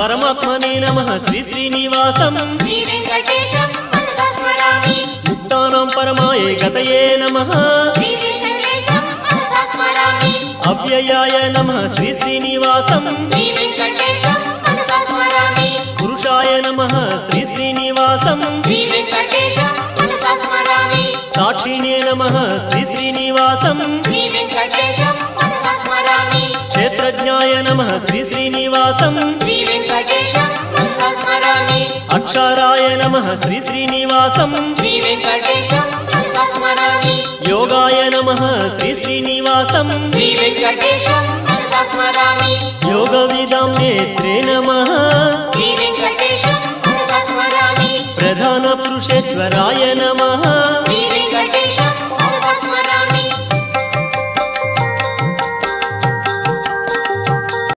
परमात्मने नमः श्री श्रीनिवासं श्री वेंकटेशं मनसा स्मरामि मुक्तानां परमाय गतये नमः श्री वेंकटेशं मनसा स्मरामि अव्ययाय नमः श्री श्रीनिवासं श्री वेंकटेशं मनसा स्मरामि पुरुषाय नमः श्री श्रीनिवासं श्री वेंकटेशं मनसा स्मरामि साक्षिणे नमः श्री श्रीनिवासं श्री वेंकटेशं मनसा स्मरामि क्षेत्रज्ञाय नमः श्री श्रीनिवासं श्री वेंकटेशं मनसा स्मरामि अक्षराय नमः श्री श्रीनिवासं श्री वेंकटेशं मनसा स्मरामि योगाय नमः श्री श्रीनिवासं श्री वेंकटेशं मनसा स्मरामि योगविदां नेत्रे नमः श्री वेंकटेशं मनसा स्मरामि प्रधानपुरुषेश्वराय नमः